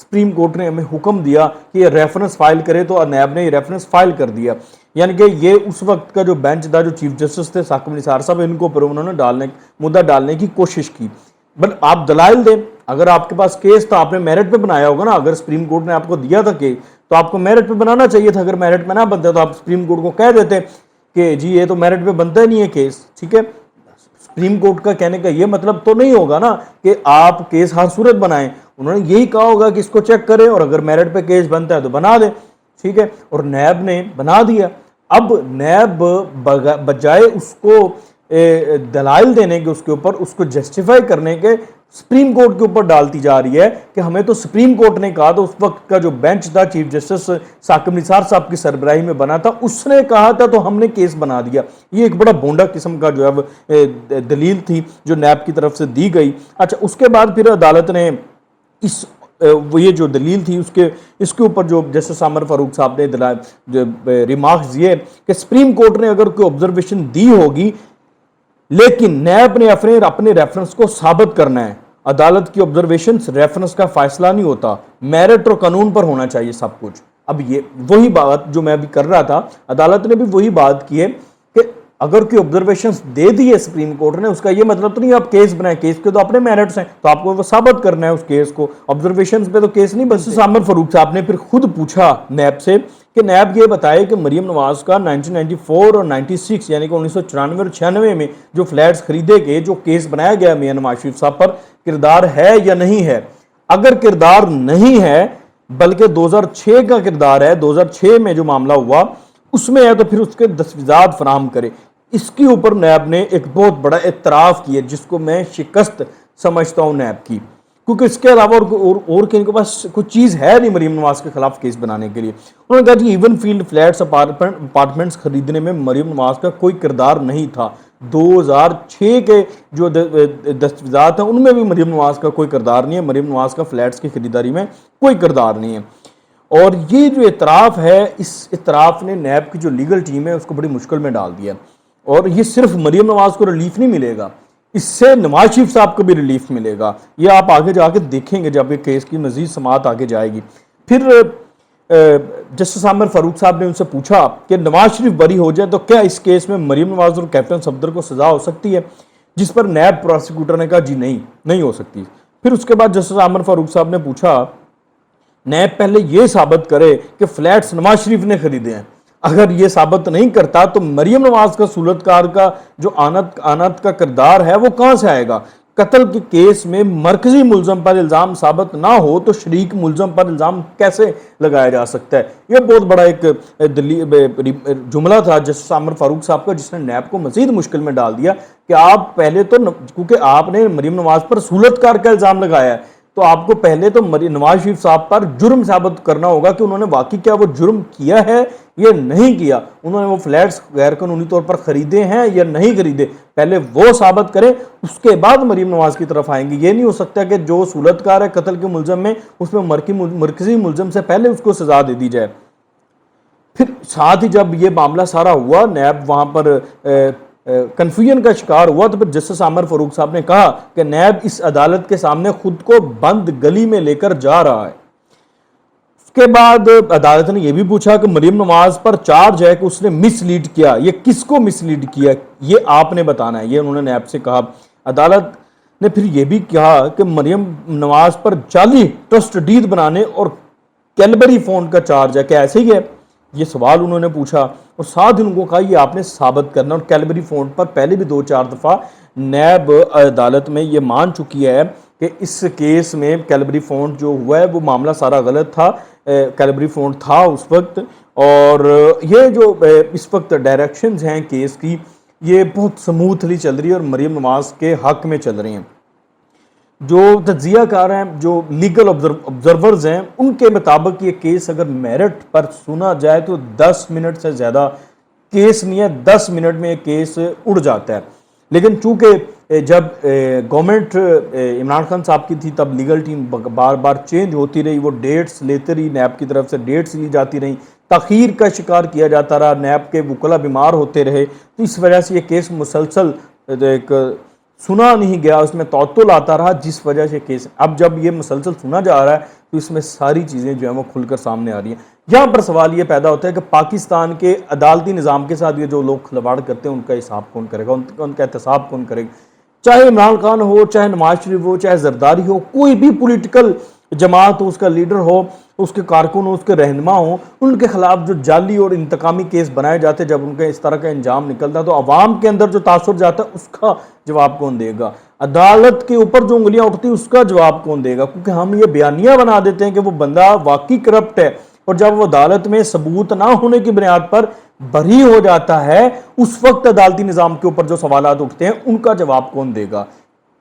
Supreme court نے ہمیں حکم دیا کہ یہ ریفرنس فائل کرے تو نیب نے یہ ریفرنس فائل کر دیا. یعنی کہ یہ اس وقت کا جو بینچ تھا, جو چیف جسٹس تھے ثاقب نثار صاحب, ان کو پر انہوں نے مدعا ڈالنے کی کوشش کی. بٹ آپ دلائل دیں, اگر آپ کے پاس کیس تھا آپ نے میرٹ پہ بنایا ہوگا نا, اگر سپریم کورٹ نے آپ کو دیا تھا کیس تو آپ کو میرٹ پہ بنانا چاہیے تھا. اگر میرٹ پہ نہ بنتا تو آپ سپریم کورٹ کو کہہ دیتے کہ جی یہ تو میرٹ پہ بنتا ہی نہیں ہے کیس. ٹھیک ہے, سپریم کورٹ کا کہنے کا یہ مطلب تو نہیں ہوگا نا کہ آپ کیس ہر صورت بنائیں. انہوں نے یہی کہا ہوگا کہ اس کو چیک کریں اور اگر میرٹ پہ کیس بنتا ہے تو بنا دیں. ٹھیک ہے, اور نیب نے بنا دیا. اب نیب بجائے اس کو دلائل دینے کے, اس کے اوپر اس کو جسٹیفائی کرنے کے, سپریم کورٹ کے اوپر ڈالتی جا رہی ہے کہ ہمیں تو سپریم کورٹ نے کہا. تو اس وقت کا جو بینچ تھا چیف جسٹس ثاقب نثار صاحب کی سربراہی میں بنا تھا, اس نے کہا تھا تو ہم نے کیس بنا دیا. یہ ایک بڑا بونڈا قسم کا جو ہے دلیل تھی جو نیب کی طرف سے دی گئی. اچھا, اس کے بعد پھر عدالت نے یہ جو دلیل تھی اس کے اوپر جو جسٹس عامر فاروق صاحب نے ریمارکس دیے کہ سپریم کورٹ نے اگر کوئی آبزرویشن دی ہوگی لیکن نیب نے اپنے ریفرنس کو ثابت کرنا ہے. عدالت کی آبزرویشن ریفرنس کا فیصلہ نہیں ہوتا, میرٹ اور قانون پر ہونا چاہیے سب کچھ. اب یہ وہی بات جو میں ابھی کر رہا تھا, عدالت نے بھی وہی بات کی ہے کہ اگر کوئی آبزرویشنز دے دی ہے سپریم کورٹ نے, اس کا یہ مطلب تو نہیں آپ کیس بنائیں, کیس کے تو اپنے میرٹس ہیں تو آپ کو وہ ثابت کرنا ہے اس کیس کو. آبزرویشنز پہ تو کیس نہیں بنتے. عامر فاروق صاحب نے پھر خود پوچھا نیب سے کہ نیب یہ بتائے کہ مریم نواز کا 1994 اور 96 یعنی کہ 1994 اور 96 میں جو فلیٹس خریدے گئے, جو کیس بنایا گیا میاں نواز شریف صاحب پر, کردار ہے یا نہیں ہے. اگر کردار نہیں ہے بلکہ 2006 کا کردار ہے, 2006 میں جو معاملہ ہوا اس میں ہے, تو پھر اس کے دستاویزات فراہم کرے. اس کے اوپر نیب نے ایک بہت بڑا اعتراف کیا جس کو میں شکست سمجھتا ہوں نیب کی, کیونکہ اس کے علاوہ اور ان کے پاس کوئی چیز ہے نہیں مریم نواز کے خلاف کیس بنانے کے لیے. انہوں نے کہا جی ایون فیلڈ فلیٹس اپارٹمنٹس خریدنے میں مریم نواز کا کوئی کردار نہیں تھا. 2006 کے جو دستاویزات ہیں ان میں بھی مریم نواز کا کوئی کردار نہیں ہے. مریم نواز کا فلیٹس کی خریداری میں کوئی کردار نہیں ہے. اور یہ جو اعتراف ہے, اس اعتراف نے نیب کی جو لیگل ٹیم ہے اس کو بڑی مشکل میں ڈال دیا. اور یہ صرف مریم نواز کو ریلیف نہیں ملے گا, اس سے نواز شریف صاحب کو بھی ریلیف ملے گا. یہ آپ آگے جا کے دیکھیں گے جب یہ کیس کی مزید سماعت آگے جائے گی. پھر جسٹس عامر فاروق صاحب نے ان سے پوچھا کہ نواز شریف بری ہو جائے تو کیا اس کیس میں مریم نواز اور کیپٹن صفدر کو سزا ہو سکتی ہے, جس پر نیب پروسیکیوٹر نے کہا جی نہیں ہو سکتی. پھر اس کے بعد جسٹس عامر فاروق صاحب نے پوچھا نیب پہلے یہ ثابت کرے کہ فلیٹس نواز شریف نے خریدے ہیں. اگر یہ ثابت نہیں کرتا تو مریم نواز کا صورتکار کا جو آنت کا کردار ہے وہ کہاں سے آئے گا. قتل کے کیس میں مرکزی ملزم پر الزام ثابت نہ ہو تو شریک ملزم پر الزام کیسے لگایا جا سکتا ہے. یہ بہت بڑا ایک جملہ تھا جسٹس عامر فاروق صاحب کا, جس نے نیب کو مزید مشکل میں ڈال دیا کہ آپ پہلے تو, کیونکہ آپ نے مریم نواز پر صورتکار کا الزام لگایا ہے, تو آپ کو پہلے تو نواز شریف صاحب پر جرم ثابت کرنا ہوگا کہ انہوں نے واقعی کیا وہ جرم کیا ہے یا نہیں کیا. انہوں نے وہ فلیٹس غیر قانونی طور پر خریدے ہیں یا نہیں خریدے, پہلے وہ ثابت کریں, اس کے بعد مریم نواز کی طرف آئیں گے. یہ نہیں ہو سکتا کہ جو صورتکار ہے قتل کے ملزم میں, اس میں مرکزی ملزم سے پہلے اس کو سزا دے دی جائے. پھر ساتھ ہی جب یہ معاملہ سارا ہوا, نیب وہاں پر کنفیوژن کا شکار ہوا, تو پھر جسٹس عامر فاروق صاحب نے کہا کہ نیب اس عدالت کے سامنے خود کو بند گلی میں لے کر جا رہا ہے. اس کے بعد عدالت نے یہ بھی پوچھا کہ مریم نواز پر چارج ہے کہ اس نے مس لیڈ کیا, یہ کس کو مس لیڈ کیا یہ آپ نے بتانا ہے, یہ انہوں نے نیب سے کہا. عدالت نے پھر یہ بھی کہا کہ مریم نواز پر جعلی ٹرسٹ ڈیڈ بنانے اور کیلبری فونڈ کا چارج ہے, کیا ایسے ہی ہے, یہ سوال انہوں نے پوچھا. اور ساتھ ان کو کہا یہ آپ نے ثابت کرنا. اور کیلبری فونڈ پر پہلے بھی 2-4 دفعہ نیب عدالت میں یہ مان چکی ہے کہ اس کیس میں کیلبری فونڈ جو ہوا ہے وہ معاملہ سارا غلط تھا, کیلبری فونڈ تھا اس وقت. اور یہ جو اس وقت ڈائریکشنز ہیں کیس کی یہ بہت سموتھلی چل رہی ہے اور مریم نواز کے حق میں چل رہی ہیں. جو تجزیہ کار ہیں, جو لیگل آبزرورز ہیں, ان کے مطابق یہ کیس اگر میرٹ پر سنا جائے تو 10 منٹ سے زیادہ کیس نہیں ہے, 10 منٹ میں یہ کیس اڑ جاتا ہے. لیکن چونکہ جب گورنمنٹ عمران خان صاحب کی تھی تب لیگل ٹیم بار بار چینج ہوتی رہی, وہ ڈیٹس لیتے رہی, نیب کی طرف سے ڈیٹس لی جاتی رہیں, تاخیر کا شکار کیا جاتا رہا, نیب کے وکلاء بیمار ہوتے رہے, تو اس وجہ سے یہ کیس مسلسل ایک سنا نہیں گیا, اس میں تعطل آتا رہا, جس وجہ سے کیس اب جب یہ مسلسل سنا جا رہا ہے تو اس میں ساری چیزیں جو ہیں وہ کھل کر سامنے آ رہی ہیں۔ یہاں پر سوال یہ پیدا ہوتا ہے کہ پاکستان کے عدالتی نظام کے ساتھ یہ جو لوگ کھلواڑ کرتے ہیں ان کا حساب کون کرے گا، ان کا احتساب کون کرے گا؟ چاہے عمران خان ہو، چاہے نواز شریف ہو، چاہے زرداری ہو، کوئی بھی پولیٹیکل جماعت ہو، اس کا لیڈر ہو، اس کے کارکن ہو، اس کے رہنما ہوں، ان کے خلاف جو جعلی اور انتقامی کیس بنائے جاتے، جب ان کے اس طرح کا انجام نکلتا تو عوام کے اندر جو تاثر جاتا ہے اس کا جواب کون دے گا؟ عدالت کے اوپر جو انگلیاں اٹھتی اس کا جواب کون دے گا؟ کیونکہ ہم یہ بیانیہ بنا دیتے ہیں کہ وہ بندہ واقعی کرپٹ ہے، اور جب وہ عدالت میں ثبوت نہ ہونے کی بنیاد پر بری ہو جاتا ہے، اس وقت عدالتی نظام کے اوپر جو سوالات اٹھتے ہیں ان کا جواب کون دے گا؟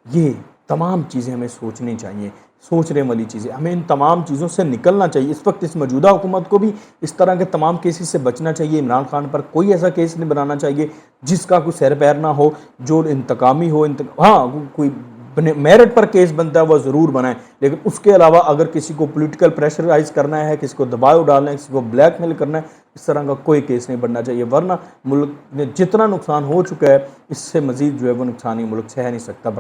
یہ تمام چیزیں ہمیں سوچنی چاہیے، سوچنے والی چیزیں، ہمیں ان تمام چیزوں سے نکلنا چاہیے۔ اس وقت اس موجودہ حکومت کو بھی اس طرح کے تمام کیسز سے بچنا چاہیے۔ عمران خان پر کوئی ایسا کیس نہیں بنانا چاہیے جس کا کوئی سیر پیر نہ ہو، جو انتقامی ہو۔ ہاں کوئی میرٹ پر کیس بنتا ہے وہ ضرور بنائیں، لیکن اس کے علاوہ اگر کسی کو پولیٹیکل پریشرائز کرنا ہے، کسی کو دباؤ ڈالنا ہے، کسی کو بلیک میل کرنا ہے، اس طرح کا کوئی کیس نہیں بننا چاہیے، ورنہ ملک میں جتنا نقصان ہو چکا ہے اس سے مزید جو ہے وہ نقصان ہی ملک سہ نہیں سکتا۔